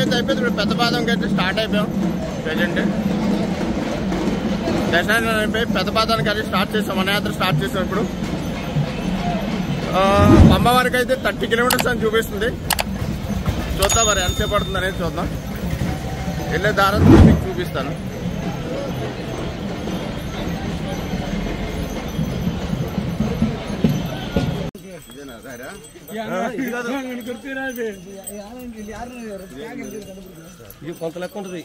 అయితే అయిపోయింది. ఇప్పుడు పెద్ద పాదంకి అయితే స్టార్ట్ అయిపోయాం. ప్రజెంట్ దర్శనాన్ని అయిపోయి పెద్ద పాదానికి అయితే స్టార్ట్ చేసాం. వనయాత్ర స్టార్ట్ చేసాం. ఇప్పుడు అమ్మవారికి అయితే 30 కిలోమీటర్స్ అని చూపిస్తుంది. చూద్దాం మరి ఎంతసేపు పడుతుంది అనేది చూద్దాం. వెళ్ళే దారం మీకు చూపిస్తాను. ఇది కొంత లెక్క ఉంటుంది.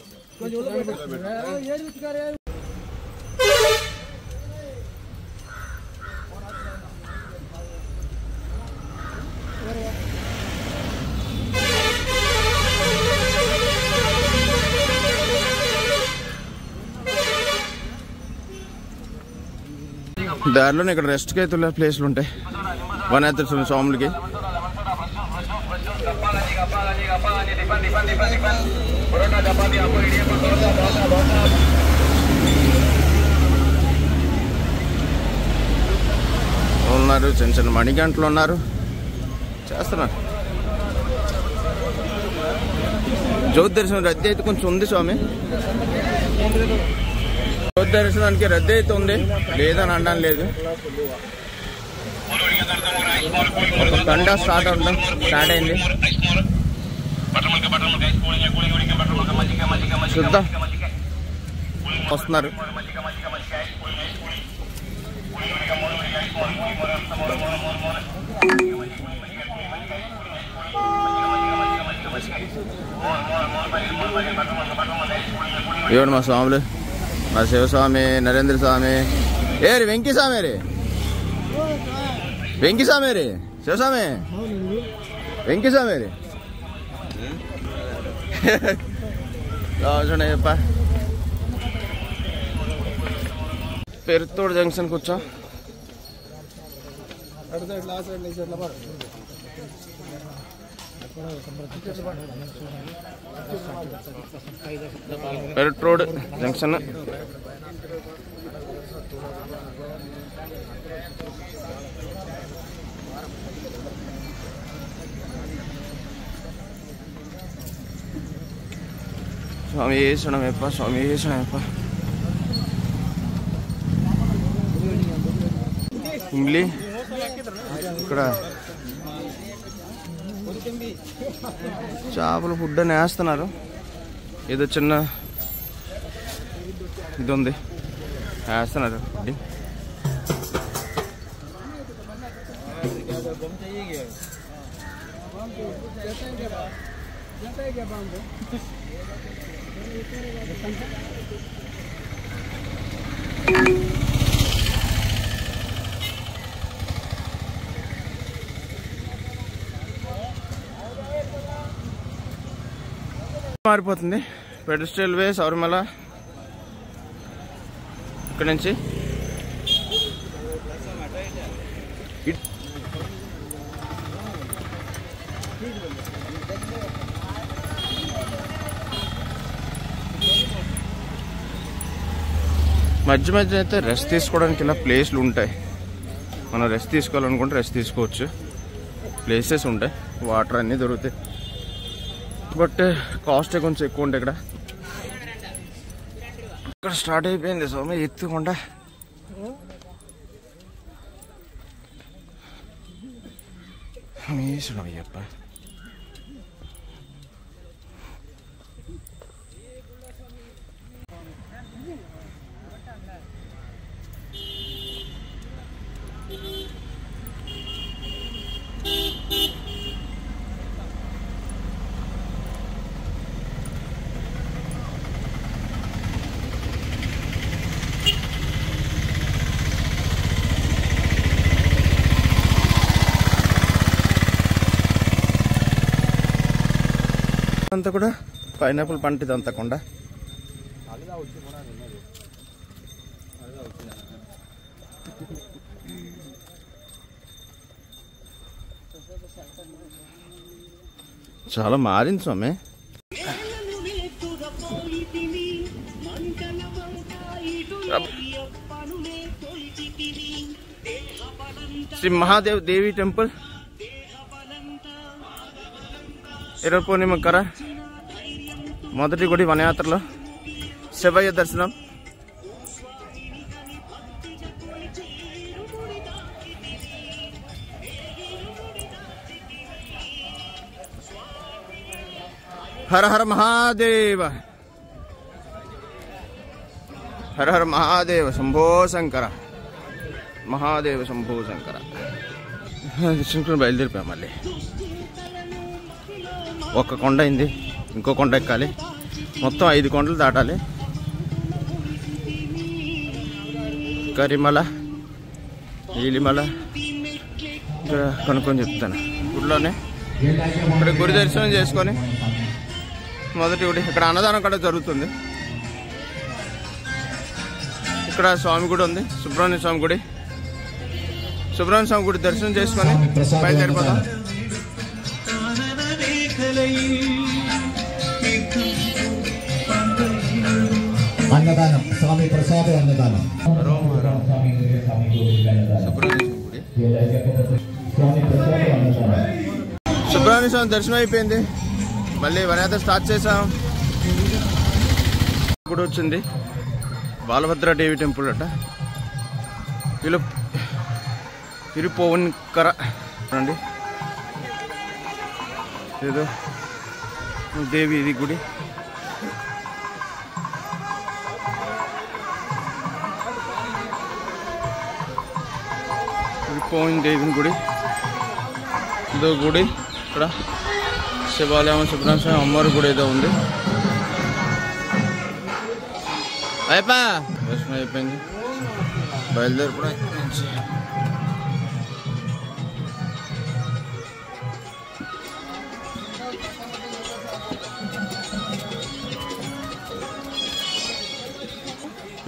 దారిలోనే ఇక్కడ రెస్ట్కి అయితే ప్లేస్లు ఉంటాయి వనయాత్ర స్వాములకి. ఉన్నారు చిన్న చిన్న మణిగంటలు ఉన్నారు, చేస్తున్నారు. జ్యోతి దర్శనం రద్దీ అయితే కొంచెం ఉంది స్వామి. జ్యోతి దర్శనానికి రద్దీ అయితే ఉంది, లేదని అనడం లేదు. గంట స్టార్ట్ అయింది. చూద్దాం వస్తున్నారు. ఇవ్వండి మా స్వాములు, మా శివస్వామి, నరేంద్ర స్వామి, ఏ రే వెంకీ స్వామి, రే వెంకీ స్వామి, రే శివస్వామి, వెంకీ స్వామి రే చూడప్ప. పెరుతోడు జంక్షన్కి వచ్చాం. పెరట్ రోడ్ జంక్షన్. స్వామి శరణమయ్యప్ప, స్వామి శరణమయ్యప్ప. ఇంగ్లీ ఇక్కడ చేపల ఫుడ్ అని వేస్తున్నారు. ఏదో చిన్న ఇది ఉంది, వేస్తున్నారు. మారిపోతుంది. పెడస్ట్రియల్ వే శబరిమల ఇక్కడ నుంచి మధ్య మధ్య అయితే రెస్ట్ తీసుకోవడానికి ఇలా ప్లేస్లు ఉంటాయి. మనం రెస్ట్ తీసుకోవాలనుకుంటే రెస్ట్ తీసుకోవచ్చు. ప్లేసెస్ ఉంటాయి, వాటర్ అన్నీ దొరుకుతాయి. బట్ కాస్ట్ కొంచెం ఎక్కువ ఉంటాయి. ఇక్కడ స్టార్ట్ అయిపోయింది స్వామి ఎత్తుకుండా. అయ్యప్ప అంతా కూడా పైనాపిల్ పంట ఇదంతా కొండ. చాలా మారింది స్వామి. శ్రీ మహాదేవ్ దేవి టెంపుల్ ఇరవై పూర్ణిమ కర మొదటి గుడి వనయాత్రలో శివయ్య దర్శనం. హర హర మహాదేవ, హర హర మహాదేవ, శంభో శంకర, మహాదేవ శంభో శంకర. దర్శించుకుని బయలుదేరిపోయాం. మళ్ళీ ఒక్క కొండ అయింది, ఇంకో కొండ ఎక్కాలి. మొత్తం 5 కొండలు దాటాలి. కరిమల, ఈలిమల ఇక్కడ కనుక్కొని చెప్తాను. గుడిలోనే ఇక్కడ గుడి దర్శనం చేసుకొని మొదటి గుడి. ఇక్కడ అన్నదానం కూడా జరుగుతుంది. ఇక్కడ స్వామి గుడి ఉంది, సుబ్రహ్మణ్య స్వామి గుడి. సుబ్రహ్మణ్య స్వామి గుడి దర్శనం చేసుకొని బయలుదేరిపోతాం. అన్నదానం, స్వామి ప్రసాద అన్నదానం. సుబ్రహ్మణ్య స్వామి దర్శనం అయిపోయింది. మళ్ళీ వనయాత్ర స్టార్ట్ చేసాం. గుడి వచ్చింది, బాలభద్ర దేవి టెంపుల్ అట. ఇరుపోవన్కర అండి, ఏదో దేవి ఇది గుడి. ఇరుపోవన్ దేవిని గుడి. ఇదో గుడి. ఇక్కడ శివాలయం, సుబ్రహ్మణ్య స్వామి అమ్మవారి గుడి ఏదో ఉంది. దర్శనం అయిపోయింది, బయలుదేరిపోయి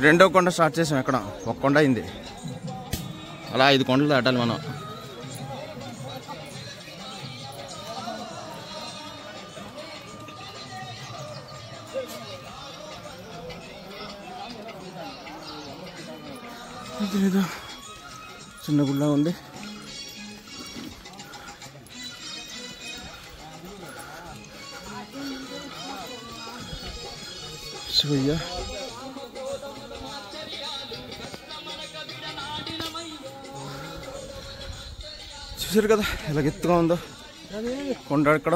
రెండో కొండ స్టార్ట్ చేసాం. ఎక్కడ ఒక కొండ అయింది, అలా 5 కొండలు దాటాలి మనం. ఏదో చిన్న గుళ్ళ ఉంది. శివయ్య చూసారు కదా ఎలా ఎత్తుగా ఉందో కొండ. ఎక్కడ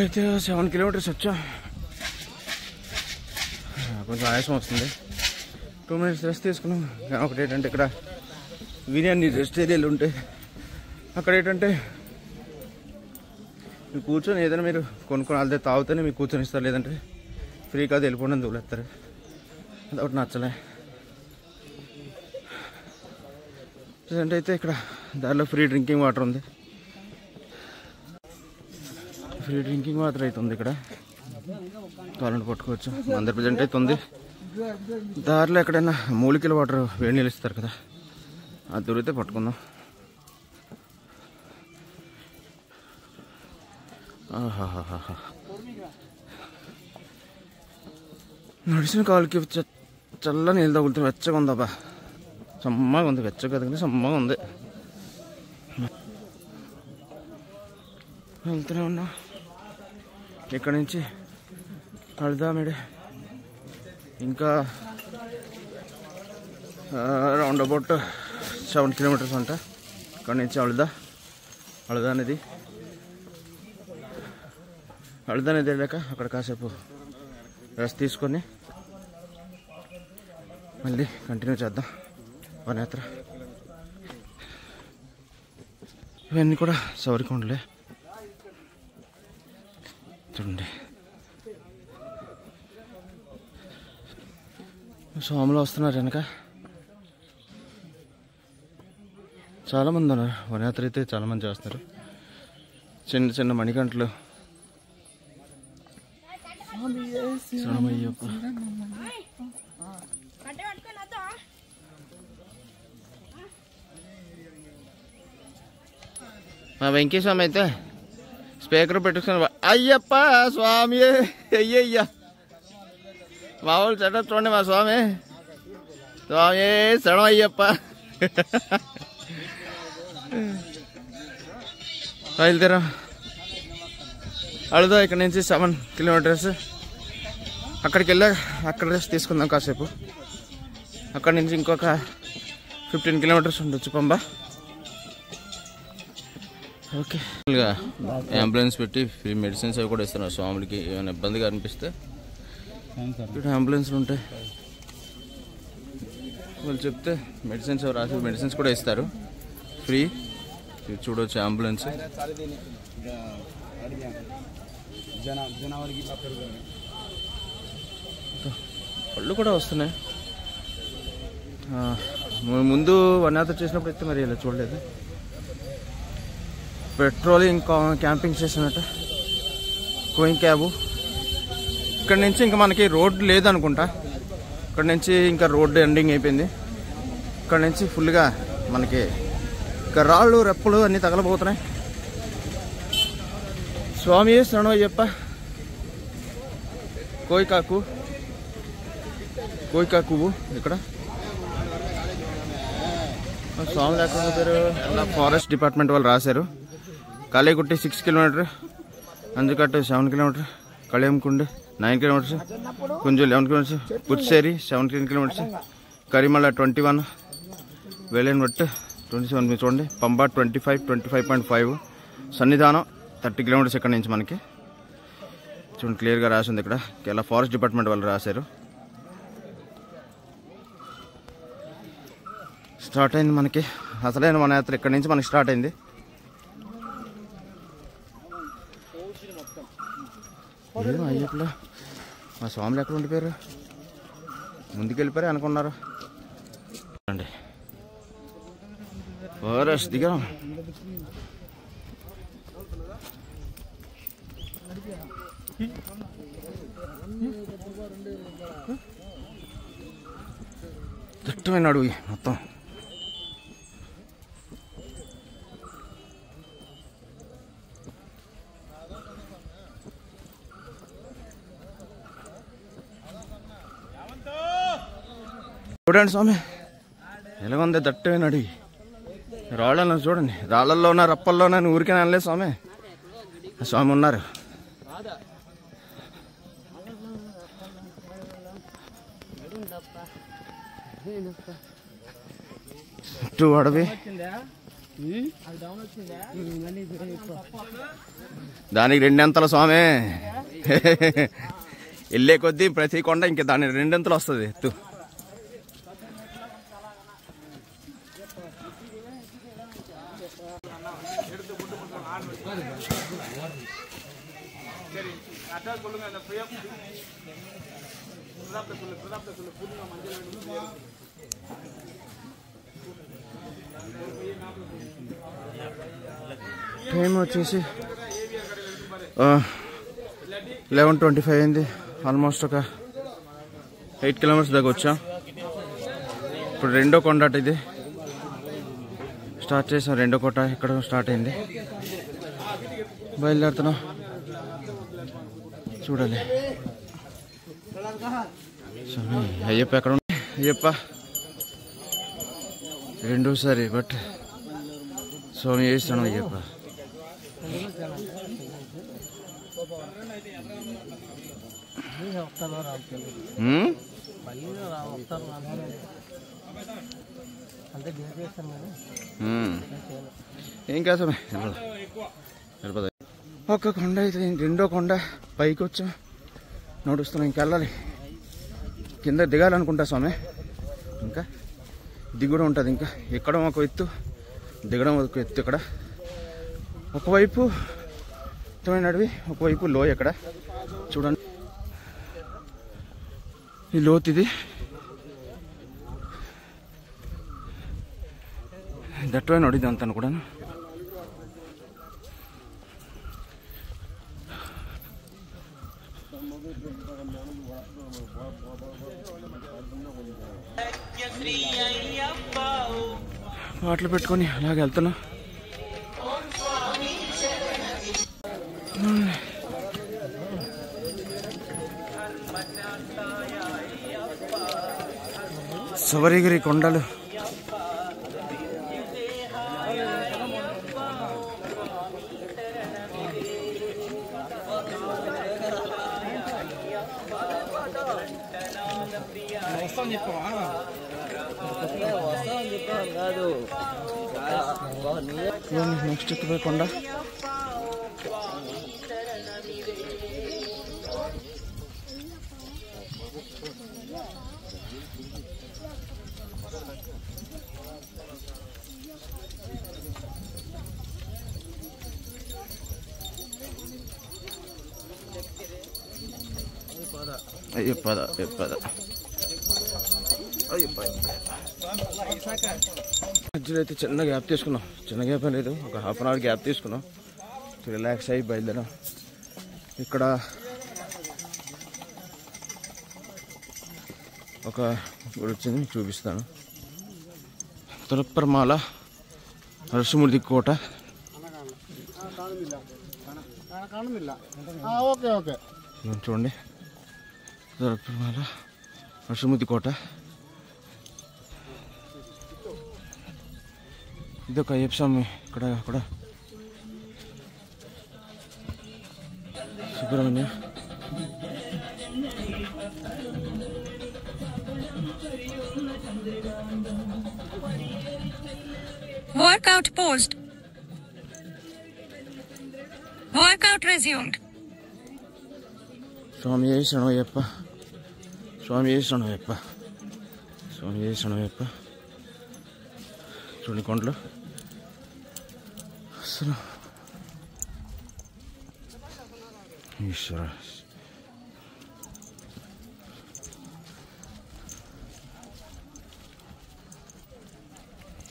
అయితే 7 కిలోమీటర్స్ వచ్చాం. కొంచెం ఆయాసం వస్తుంది. 2 మినిట్స్ రెస్ట్ తీసుకున్నాం. ఒకటి ఏంటంటే ఇక్కడ బిర్యానీ రెస్ట్ ఏరియాలు ఉంటాయి. అక్కడ ఏంటంటే మీరు కూర్చొని ఏదైనా మీరు కొనుక్కొని వెళ్తే తాగితేనే మీకు కూర్చొని ఇస్తారు, లేదంటే ఫ్రీ కాదు వెళ్ళిపోవడం తోలేస్తారు. అదొకటి నచ్చలే. ప్రజెంట్ అయితే ఇక్కడ దారిలో ఫ్రీ డ్రింకింగ్ వాటర్ ఉంది. ఫ్రీ డ్రింకింగ్ వాటర్ అయితే ఉంది ఇక్కడ, కావాలంటే పట్టుకోవచ్చు. అందరు ప్రజెంట్ అయితే ఉంది. దారిలో ఎక్కడైనా మూలికల వాటర్ వేడి నీళ్ళు ఇస్తారు కదా, అది దొరికితే పట్టుకుందాం. ఆహాహాహా, నడిచిన కాలుకి చల్ల నీళ్ళు తగులుతుంది. వెచ్చగా ఉందబ్బా, సమ్మగా ఉంది. వెచ్చగా కదా కానీ సమ్మగా ఉంది. వెళ్తూనే ఉన్నా. ఇక్కడ నుంచి అల్దామేడే ఇంకా రౌండ్ అబౌట్ 7 కిలోమీటర్స్ అంట. ఇక్కడ నుంచి అల్దా అనేది వెళ్ళాక అక్కడ కాసేపు రెస్ట్ తీసుకొని మళ్ళీ కంటిన్యూ చేద్దాం వనయాత్ర. ఇవన్నీ కూడా సౌరికొండలే చూడండి. స్వాములు వస్తున్నారు వెనక, చాలామంది ఉన్నారు. వనయాత్ర అయితే చాలామంది చేస్తున్నారు. చిన్న చిన్న మణికంటలు, శరణమయ్యప్ప. మా వెంకటేశ్వమి అయితే స్పీకర్ పెట్టుకుని అయ్యప్ప స్వామి అయ్యయ్యా మా వాళ్ళు సెటప్ చూడండి మా స్వామి స్వామి శరణం అయ్యప్ప బయలుదేరా అడుగుదా ఇక్కడ నుంచి 7 కిలోమీటర్స్ అక్కడికి వెళ్ళా అక్కడ రెస్ట్ తీసుకుందాం కాసేపు అక్కడి నుంచి ఇంకొక 15 కిలోమీటర్స్ ఉండొచ్చు పంబా ఓకే అంబులెన్స్ పెట్టి ఫ్రీ మెడిసిన్స్ అవి కూడా ఇస్తున్నారు స్వాములకి ఏమైనా ఇబ్బందిగా అనిపిస్తే ఇక్కడ అంబులెన్స్లు ఉంటాయి వాళ్ళు చెప్తే మెడిసిన్స్ రాసి మెడిసిన్స్ కూడా ఇస్తారు ఫ్రీ చూడవచ్చు అంబులెన్స్ పళ్ళు కూడా వస్తున్నాయి ముందు వన్యాత చేసినప్పుడు అయితే మరి ఇలా చూడలేదు పెట్రోలింగ్ క్యాంపింగ్ చేసినట్ట కోయింగ్ క్యాబు ఇక్కడ నుంచి ఇంకా మనకి రోడ్డు లేదనుకుంటా ఇక్కడ నుంచి ఇంకా రోడ్డు ఎండింగ్ అయిపోయింది ఇక్కడ నుంచి ఫుల్గా మనకి ఇంకా రాళ్ళు రెప్పలు అన్నీ తగలబోతున్నాయి స్వామి శరణం అయ్యప్ప కోయికాకు ఇక్కడ స్వామి లేకపోతారు ఫారెస్ట్ డిపార్ట్మెంట్ వాళ్ళు రాశారు కాలేగుట్టి 6 kilometre అంజుకట్టు 7 kilometre కళ్యాణకుండ 9 kilometres Kunju 11 kilometres పుచ్చేరి 17 kilometres Karimala 21 వేలేన్వట్ 27 చూడండి పంబా 25.5 సన్నిధానం 30 కిలోమీటర్స్ ఇక్కడ నుంచి మనకి చూడండి క్లియర్గా రాసింది ఇక్కడ కేరళ ఫారెస్ట్ డిపార్ట్మెంట్ వాళ్ళు రాశారు స్టార్ట్ అయింది మనకి అసలైన మన యాత్ర ఇక్కడ నుంచి మనకి స్టార్ట్ అయింది ఏమో అయ్యప్పలో మా స్వాములు ఎక్కడ ఉండిపోయారు ముందుకెళ్ళిపోయారు అనుకున్నారు అండి ఫారెస్ట్ దిగాం దట్టమైన అడవి మొత్తం చూడండి స్వామి ఎలా ఉంది దట్టమైన అడవి రాళ్ళను చూడండి రాళ్ళల్లోనా రప్పల్లోనా ఊరికే అనలేదు స్వామి స్వామి ఉన్నారు చుట్టూ అడవి దానికి 2 అంతల స్వామి వెళ్ళే కొద్దీ ప్రతి కొండ ఇంక దాని 2 అంతలు వస్తుంది ఎత్తు టైం వచ్చేసి 11:25 అయింది ఆల్మోస్ట్ ఒక 8 కిలోమీటర్స్ దాకా వచ్చాం ఇప్పుడు 2వ కొండ ఇది స్టార్ట్ చేసాం 2వ కోట ఇక్కడ స్టార్ట్ అయింది బయలుదేరుతున్నాం చూడాలి అయ్యప్ప ఎక్కడ ఉంది అయ్యప్ప రెండోసారి బట్ స్వామి చేస్తాను అయ్యప్ప ఏం కాదు స్వామి వెళ్ళిపోతాయి ఒక్క కొండ అయితే 2వ కొండ పైకి వచ్చాం నడుస్తున్నాం ఇంకెళ్ళాలి కింద దిగాలనుకుంటా స్వామి ఇంకా దిగుడు ఉంటుంది ఇంకా ఎక్కడం ఒక ఎత్తు దిగడం ఒక ఎత్తు ఇక్కడ ఒకవైపు అడవి ఒకవైపు లోయ ఇక్కడ చూడండి ఈ లోతు ఇది దట్టమైన అడిది అంతాను కూడా పాటలు పెట్టుకొని అలాగే వెళ్తున్నా శబరిగిరి కొండలు. నెక్స్ట్ ఎక్కిపోయి కొండ. అయ్యప్పద అయ్యప్పద అయ్యప్ప. మధ్యలో అయితే చిన్న గ్యాప్ తీసుకున్నాం. చిన్న గ్యాప్ లేదు, ఒక హాఫ్ అన్ అవర్ గ్యాప్ తీసుకున్నాం. రిలాక్స్ అయ్యి బయలుదేరాం. ఇక్కడ ఒక గుడి వచ్చింది, చూపిస్తాను. తొలప్పరమాల నరసింహుడి కోట. చూడండి, తొలప్పరమాల నరసింహుడి కోట. ఇదొక అయ్యప్ప స్వామి ఇక్కడ కూడా. Subrahmanya Workout paused. Workout resumed. స్వామి శరణయ్యప్ప, స్వామి శరణయ్యప్ప, స్వామి శరణయ్యప్ప. చూడండి కొండలు అసలు. ఈశ్వర,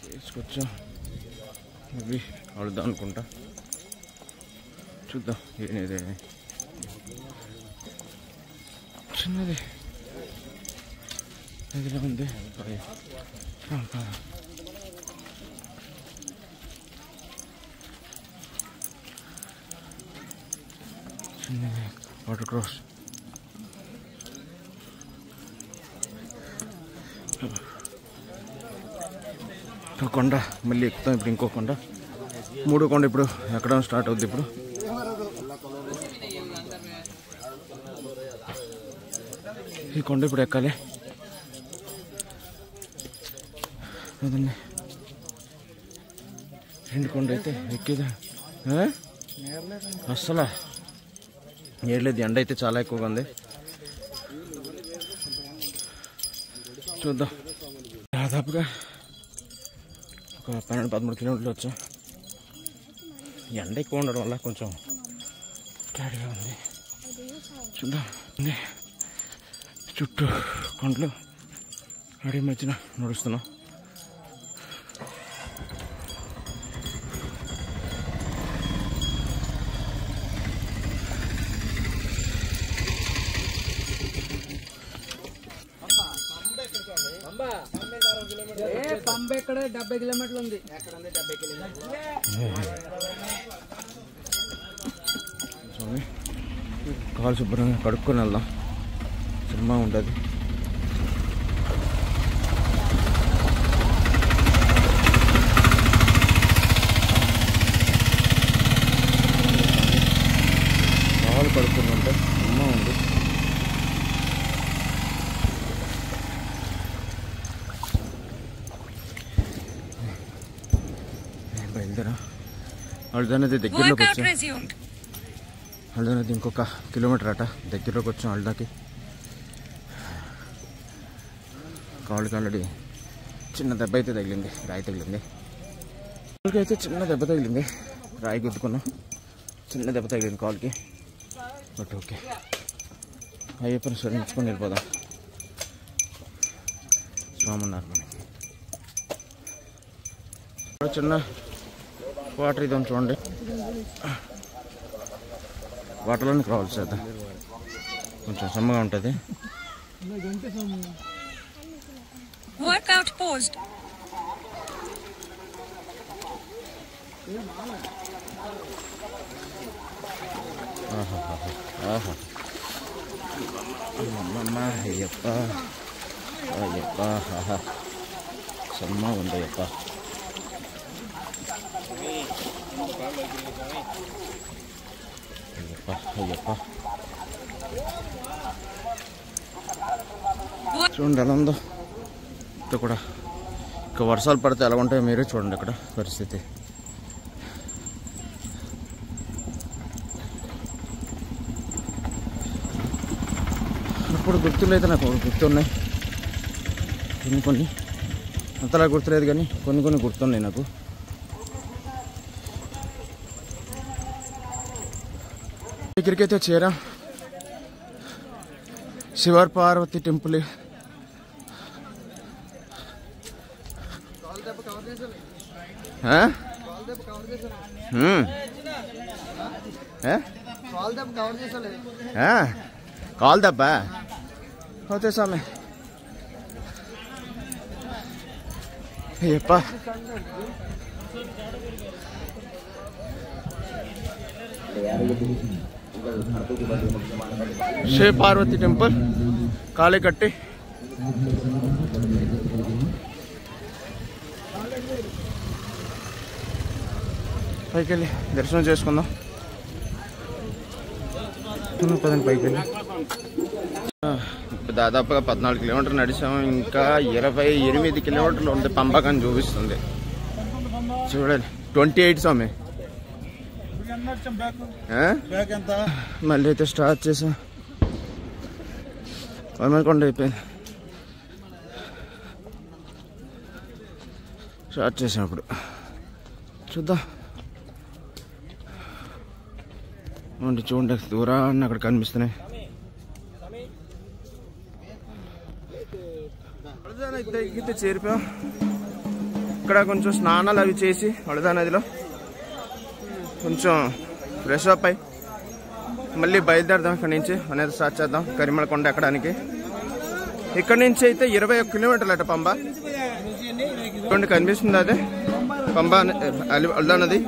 తీసుకొచ్చా. ఇవి అడుద్దాం అనుకుంటా, చూద్దాం. ఏది చిన్నది ఎదురు ఉంది. చిన్నది వాటర్ క్రాస్. ఒక కొండ మళ్ళీ ఎక్కుతాం. ఇప్పుడు ఇంకో కొండ, మూడో కొండ ఇప్పుడు ఎక్కడం స్టార్ట్ అవుద్ది. ఇప్పుడు ఈ కొండ ఇప్పుడు ఎక్కాలి కదండి. రెండు కొండ అయితే ఎక్కేదా అస్సలు ఏడలేదు. ఎండ అయితే చాలా ఎక్కువగా ఉంది. చూద్దాం. దాదాపుగా ఒక 12-13 కిలోమీటర్లు వచ్చాం. ఎండ ఎక్కువ ఉండడం వల్ల కొంచెం క్లారిటీగా ఉంది. చూద్దాం. చుట్టూ కొండలు, అడవి మధ్యన నడుస్తున్నాం. పంప ఎక్కడ 70 కిలోమీటర్లు ఉంది. కాలు శుభ్రంగా కడుక్కొని వెళ్దాం. సినిమా ఉంటుంది. కాలు కడుక్కొని ఉంటే సినిమా ఉంది. బయలుదేరా. అల్దానది దగ్గరలోకి వచ్చాం. అల్దానది ఇంకొక కిలోమీటర్ అట. దగ్గరలోకి వచ్చాం అల్దాకి. కాళ్ళకి ఆల్రెడీ చిన్న దెబ్బ అయితే తగిలింది, రాయి తగిలింది. కాళ్ళకి అయితే చిన్న దెబ్బ తగిలింది, రాయి గుద్దుకున్నాం. చిన్న దెబ్బ తగిలింది కాళ్ళకి. బట్ ఓకే, అయ్యప్పని స్మరించుకొని వెళ్ళిపోదాం. స్వామి ఉన్నారు మనకి. చిన్న వాటర్ ఇదాం చూడండి. వాటర్లోనికి రావాలి చేద్దాం. కొంచెం సమ్మగా ఉంటుంది. Workout paused. అమ్మమ్మ అయ్యప్ప అయ్యప్ప హాహా సమ్మ ఉందయ్యప్ప. అయ్యప్ప అయ్యప్ప చూడండి ఎలా ఉందో ఇక్కడ కూడా. ఇక వర్షాలు పడితే ఎలా ఉంటాయో మీరే చూడండి ఇక్కడ పరిస్థితి. ఇప్పుడు గుర్తులేదు నాకు, గుర్తున్నాయి కొన్ని అంతలా గుర్తులేదు కానీ కొన్ని గుర్తున్నాయి నాకు. దగ్గరికైతే చేరా శివ పార్వతి టెంపుల్. కాల్ దెబ్బ అవుతే స్వామి అయ్యప్ప. శివ పార్వతి టెంపుల్ కాళీకట్టి. పైకి వెళ్ళి దర్శనం చేసుకుందాం. పదండి పైకి వెళ్ళి. దాదాపుగా 14 కిలోమీటర్లు నడిచాము. ఇంకా 28 కిలోమీటర్లు ఉంది పంపకం చూపిస్తుంది. చూడండి 28 స్వామి. మళ్ళీ అయితే స్టార్ట్ చేసాం. కొండ అయిపోయింది. స్టార్ట్ చేసాం ఇప్పుడు. చూద్దాం చూడండి దూరాన్ని అక్కడ కనిపిస్తున్నాయి. అయితే చేరిపోయాం. ఇక్కడ కొంచెం స్నానాలు అవి చేసి వడదా నదిలో కొంచెం ఫ్రెష్ అప్ అయి మళ్ళీ బయలుదేరదాం. ఇక్కడ నుంచి అనేది స్టార్ట్ చేద్దాం కరిమల కొండ ఎక్కడానికి. ఇక్కడ నుంచి అయితే 21 కిలోమీటర్లు అట పంబ. చూడండి కనిపిస్తుంది అదే పంబ వడదా నది.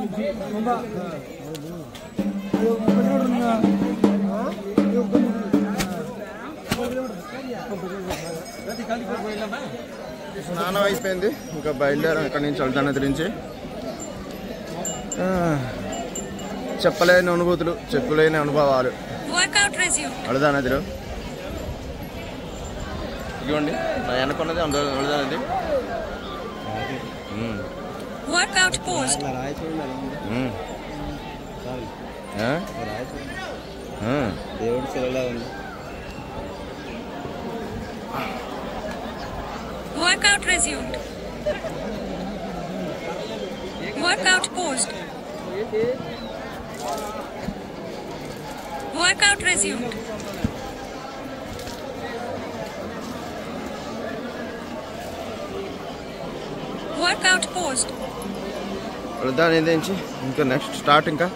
స్నానం అయిపోయింది. ఇంకా బయలుదేరాం ఇక్కడ నుంచి వడదా నది నుంచి. చెప్పలేని అనుభూతులు, చెప్పులేని అనుభవాలు వడదా నదిలో. ఇదిగోండి నా వెనకున్నది వడదా నది. Workout post. దేవుడి శిలలా ఉంది. Workout resumed. Workout post. Workout resumed. Workout post. దాని నుంచి ఇంకా నెక్స్ట్ స్టార్ట్. ఇంకా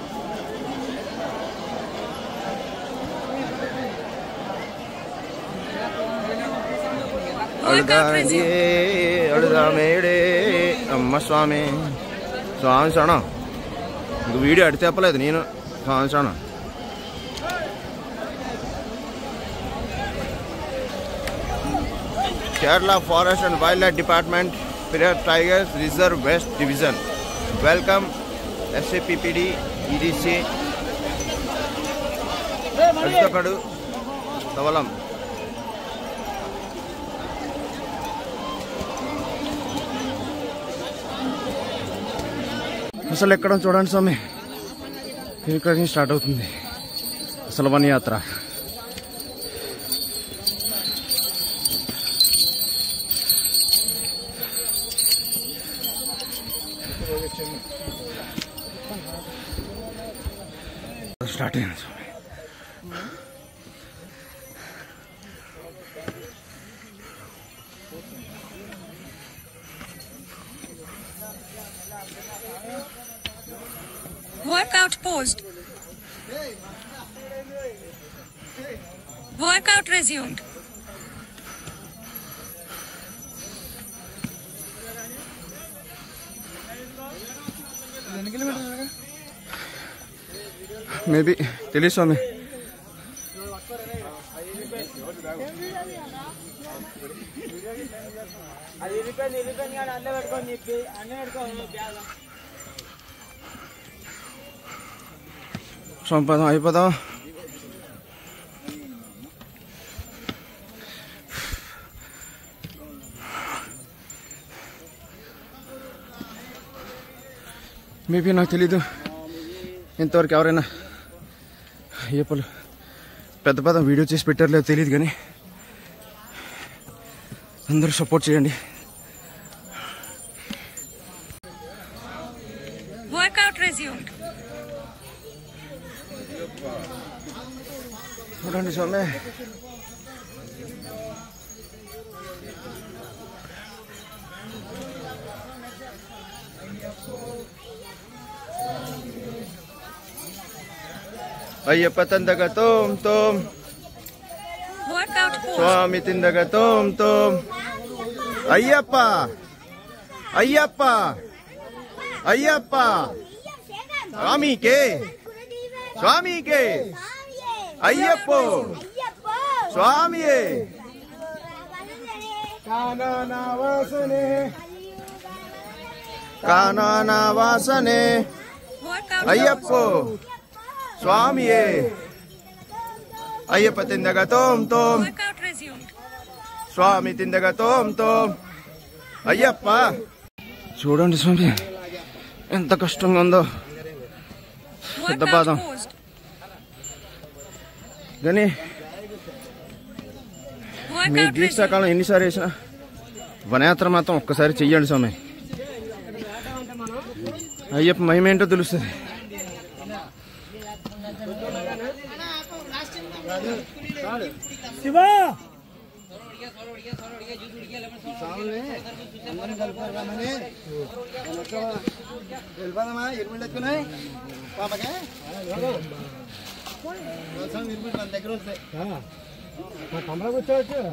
అడుదామేడే అమ్మ స్వామి. స్వామి శరణం. ఇంక వీడియో అడితే చెప్పలేదు నేను. స్వామి శరణం. Kerala forest and wild life department Periyar Tigers Reserve West Division. Welcome SAPPD EDC Azhakadu Tavalam. అసలు ఎక్కడ చూడండి స్వామి. ఇక్కడ నుంచి స్టార్ట్ అవుతుంది అసలు వన్ యాత్ర. స్టార్ట్ అయింది స్వామి. Workout post. Workout resumed. Maybe తెలియదు స్వామి. సంపదం అయిపోదాం. మేబీ నాకు తెలీదు ఇంతవరకు ఎవరైనా అయ్యప్పలు పెద్ద పెద్ద వీడియో చేసి పెట్టారు లేదు తెలియదు, కానీ అందరూ సపోర్ట్ చేయండి. Workout resumed. చూడండి స్వామి, అయ్యప్ప తందగ తోం తోం, Workout pause. స్వామి తిందగ తోం తోం. అయ్యప్ప అయ్యప్ప అయ్యప్ప స్వామికే స్వామికే అయ్యప్పో స్వామియే కానన వాసనే Workout అయ్యప్పో స్వామియే. అయ్యప్ప తిందగ తోం తోం, Workout resumed. స్వామి తిందగ తోం తోం. అయ్యప్ప చూడండి స్వామి ఎంత కష్టంగా ఉందో. పెద్ద Workout పాదం paused. కానీ మీ Workout resumed. దీక్షాకాలం ఎన్నిసార్లు వేసినా వనయాత్ర మాత్రం ఒక్కసారి చెయ్యండి స్వామి. అయ్యప్ప మహిమేంటో తెలుస్తుంది.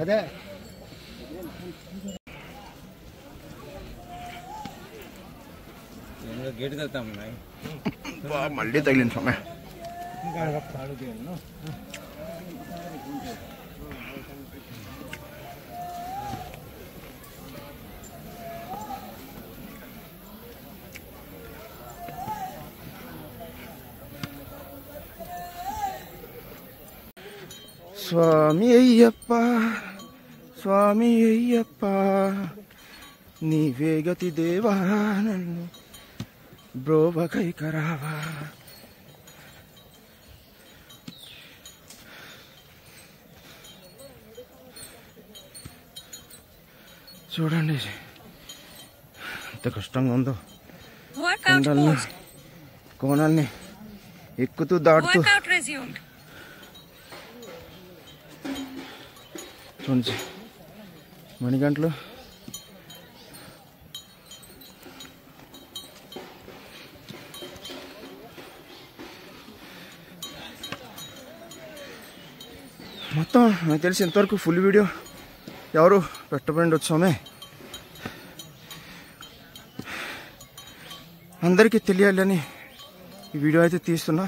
అదే గేట్ వెళ్తాం మళ్ళీ తగిలింది స్వామి. స్వామి అయ్యప్ప స్వామి అయ్యప్ప నీవే గతి దేవా నన్ను బ్రోవకై కరావా. చూడండి ఎంత కష్టంగా ఉందో. Workout కొండల్ని paused. కోణాల్ని ఎక్కుతూ దాటుతూ Workout resumed. చూడండి మణిగంటలు మొత్తం నాకు తెలిసి ఇంతవరకు ఫుల్ వీడియో ఎవరు పెట్టబడి వచ్చామే. అందరికీ తెలియాలని ఈ వీడియో అయితే తీస్తున్నా.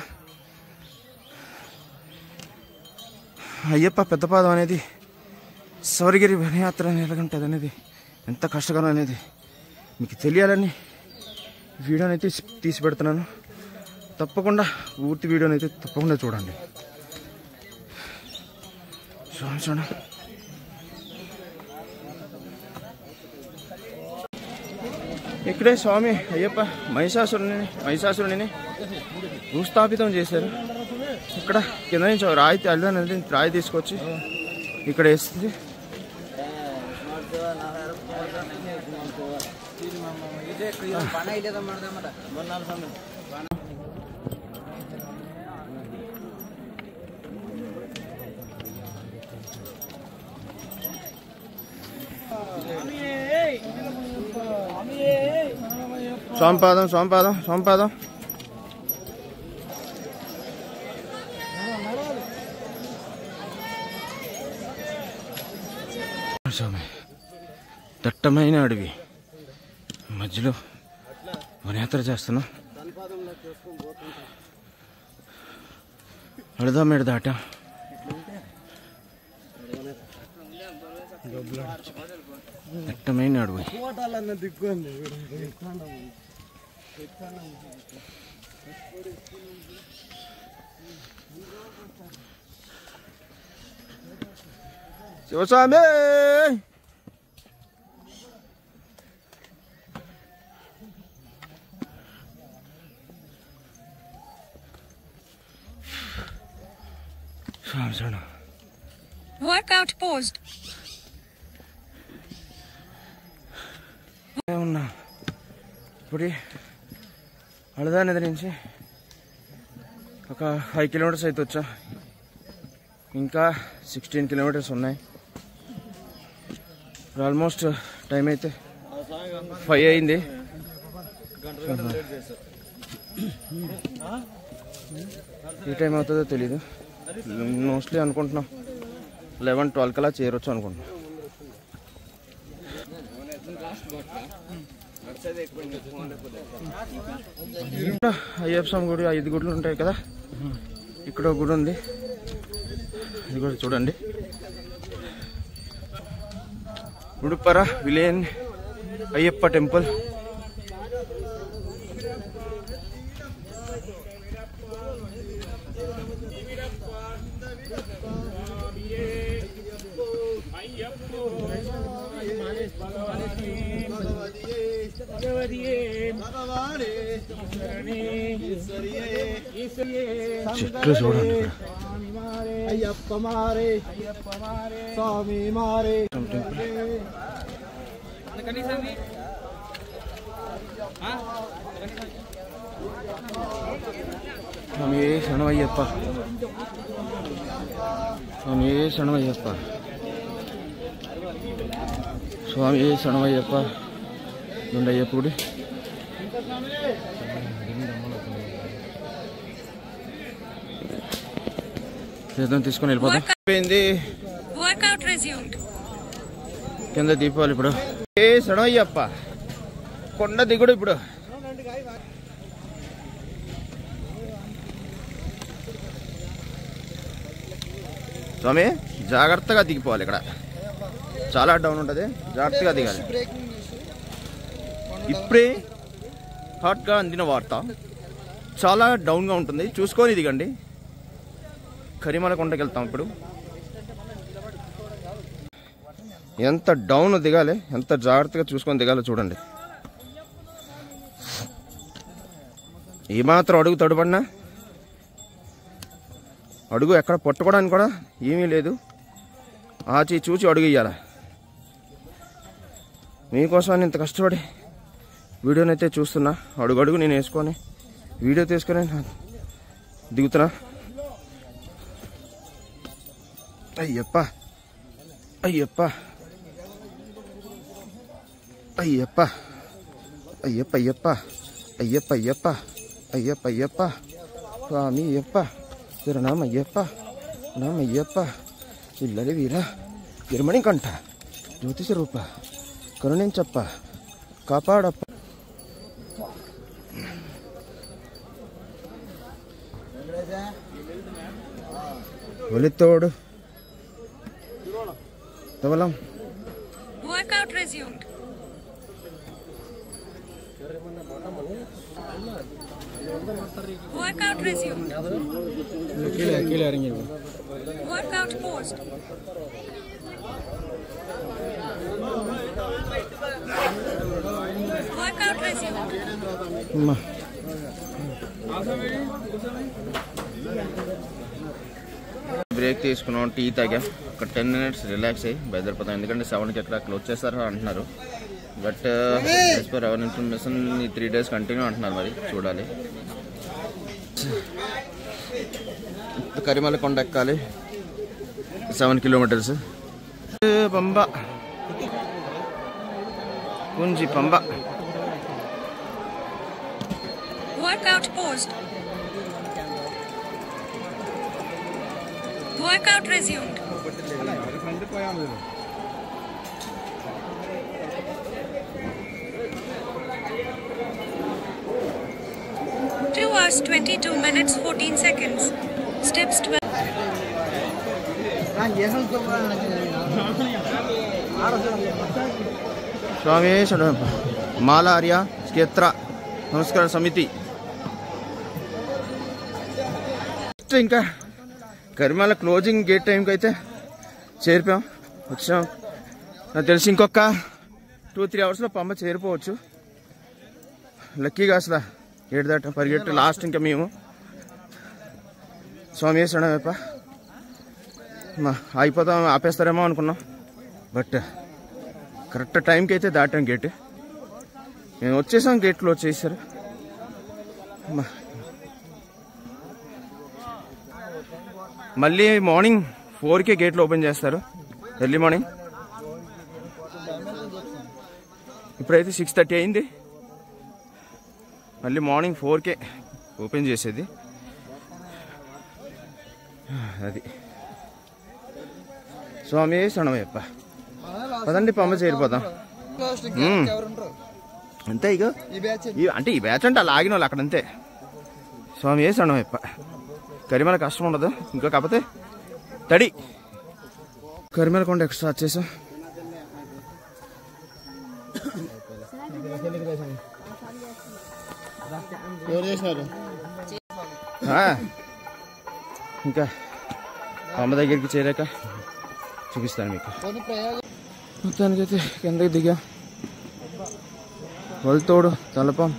అయ్యప్ప పెద్దపాదం అనేది శబరిగిరి వనయాత్ర ఎలాగుంటుంది అనేది, ఎంత కష్టకరం అనేది మీకు తెలియాలని వీడియోని అయితే తీసి పెడుతున్నాను. తప్పకుండా పూర్తి వీడియోని అయితే తప్పకుండా చూడండి. చూడండి ఇక్కడే స్వామి అయ్యప్ప మహిషాసురుని భూస్థాపితం చేశారు. ఇక్కడ కింద నుంచి రాయి తీసుకొచ్చి ఇక్కడ వేస్తుంది. స్వామిపాదం స్వామిపాదం స్వామిపాదం. స్వామి దట్టమైన అడవి మధ్యలో వనయాత్ర చేస్తున్నాం. అడదామేడ దాటా ఎట్టమైన అడుగు శివస్వామి Workout paused. ఉన్నా ఇప్పుడు అళదా నది నుంచి ఒక 5 కిలోమీటర్స్ అయితే వచ్చా. ఇంకా 16 కిలోమీటర్స్ ఉన్నాయి. ఆల్మోస్ట్ టైం అయితే 5 అయింది. ఏ టైం అవుతుందో తెలీదు. మోస్ట్లీ అనుకుంటున్నాం 11-12 కల్లా చేరొచ్చు అనుకుంటున్నాం. అయ్యప్ప స్వామి గుడి 5 గుడులు ఉంటాయి కదా, ఇక్కడ ఒక గుడి ఉంది, ఇది కూడా చూడండి. ఉడుపర విలేన్ అయ్యప్ప టెంపుల్. చెట్లు చూడండి. అయ్యప్ప మారే స్వామి మారే స్వామి శరణమయ్యప్ప, స్వామి శరణమయ్యప్ప, స్వామి శరణమయ్యప్ప. అయ్యప్ప గుడి తీర్థం తీసుకొని వెళ్ళిపోతాం. అయిపోయింది. Workout resumed. కింద దీపావళి ఇప్పుడు. ఏ శరణమయ్యప్ప కొండ దిగుడు ఇప్పుడు. స్వామి జాగ్రత్తగా దిగిపోవాలి. ఇక్కడ చాలా డౌన్ ఉంటుంది, జాగ్రత్తగా దిగాలి. ఇప్పుడే హాట్గా అందిన వార్త, చాలా డౌన్గా ఉంటుంది, చూసుకొని దిగండి. కరిమల కొండకి వెళ్తాం ఇప్పుడు. ఎంత డౌన్ దిగాలి, ఎంత జాగ్రత్తగా చూసుకొని దిగాలో చూడండి. ఏమాత్రం అడుగు తడుపడినా, అడుగు ఎక్కడ పట్టుకోవడానికి కూడా ఏమీ లేదు, ఆచి చూచి అడుగు ఇయ్యాల. మీకోసం ఇంత కష్టపడి వీడియోనైతే చూస్తున్నా. అడుగు నేను వేసుకొని వీడియో తీసుకొని దిగుతున్నా. అయ్యప్ప అయ్యప్ప అయ్యప్ప అయ్యప్ప అయ్యప్ప అయ్యప్ప అయ్యప్ప అయ్యప్ప అయ్యప్ప స్వామి అయ్యప్ప శరణమయ్యప్ప నామయ్యప్ప ఇల్లరి వీర గిరిమణి కంఠ జ్యోతిష రూప కరుణించప్ప కాపాడప్ప. ఒలితోడు తవలం. Workout resumed. Workout resumed. Workout paused. Workout resumed. Break తీసుకున్నాం, టీ తాగా, ఒక 10 minutes రిలాక్స్ అయ్యి బయలుదేరిపోతాం. ఎందుకంటే 7కి ఎక్కడ క్లోజ్ చేస్తారు అంటున్నారు. But as per hour information ఈ 3 days కంటిన్యూ అంటున్నారు. మరి చూడాలి. కరిమల కొండ ఎక్కాలి, 7 kilometers. Pamba కుంజి Pamba. Workout paused. Workout resumed. Two hours 22 minutes 14 seconds. Steps 12. స్వామి శరణమయ్యప్ప. మాల ఆర్య క్షేత్ర నమస్కార సమితి. ఇంకా కరిమాల క్లోజింగ్ గేట్ టైంకి అయితే చేరిపోయాం, వచ్చాం. నాకు తెలిసి ఇంకొక 2-3 అవర్స్లో పంప చేరిపోవచ్చు. లక్కీగా అసలు 7 దాట పరిగెట్టు లాస్ట్. ఇంకా మేము స్వామి శరణమయ్యప్ప అయిపోతాం, ఆపేస్తారేమో అనుకున్నాం. బట్ కరెక్ట్ టైంకి అయితే దాటాం గేట్. మేము వచ్చేసాం, గేట్ క్లోజ్ చేశారు. మళ్ళీ మార్నింగ్ 4కే గేట్లు ఓపెన్ చేస్తారు, ఎర్లీ మార్నింగ్. ఇప్పుడైతే 6:30 అయింది. మళ్ళీ మార్నింగ్ 4కే ఓపెన్ చేసేది. అది స్వామి శరణమయ్యప్ప. పదండి పంప చేరిపోదాం. అంతే ఇక అంటే ఈ బ్యాచ్ అంటే అలా ఆగిన వాళ్ళు అక్కడ అంతే. స్వామి శరణమయ్యప్ప. కరిమల కష్టం ఉండదు, ఇంకా కాకపోతే తడి. కరిమల కొండ ఎక్స్ట్రా వచ్చేసాం. ఇంకా అమ్మ దగ్గరికి చేరాక చూపిస్తాను మీకు. మొత్తానికైతే కిందకి దిగా వల్తోడు తలపం.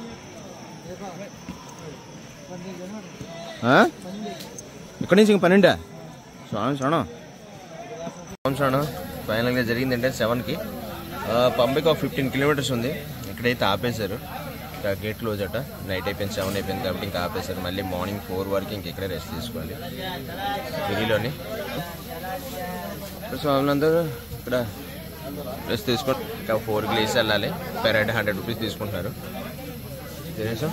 ఇక్కడి నుంచి ఇంక 12 స్వామి శరణం. ఫైనల్గా జరిగిందంటే 7కి పంపకి ఒక 15 కిలోమీటర్స్ ఉంది. ఇక్కడైతే ఆపేశారు, ఇంకా గేట్ క్లోజ్ అట. నైట్ అయిపోయింది, 7 అయిపోయింది కాబట్టి ఇంకా ఆపేశారు. మళ్ళీ మార్నింగ్ 4 వరకు ఇంక ఇక్కడే రెస్ట్ తీసుకోవాలి ఢిల్లీలోని. స్వాములందరూ ఇక్కడ రెస్ట్ తీసుకొని ఇంకా 4కి లేచి వెళ్ళాలి. పెర్ హెడ్ 100 రూపీస్ తీసుకుంటున్నారు. తినేసాం.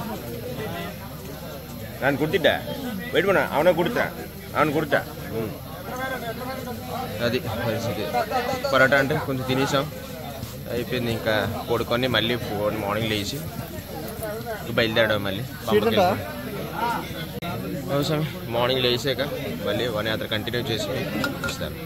ನಾನು ಕುಡ್ತಿದ್ದೆ ವೆಯ್ಟ್ ಮಾಡ ಅವನ కుడతా అది పరిస్థితి. పరోటా అంటే కొంచెం తినేసాం, అయిపోయింది. ఇంకా పడుకొని మళ్ళీ మార్నింగ్ లేచి బయలుదేరడం మళ్ళీ అవసరం. మార్నింగ్ లేచాక మళ్ళీ వనయాత్ర కంటిన్యూ చేసి ఇస్తాను.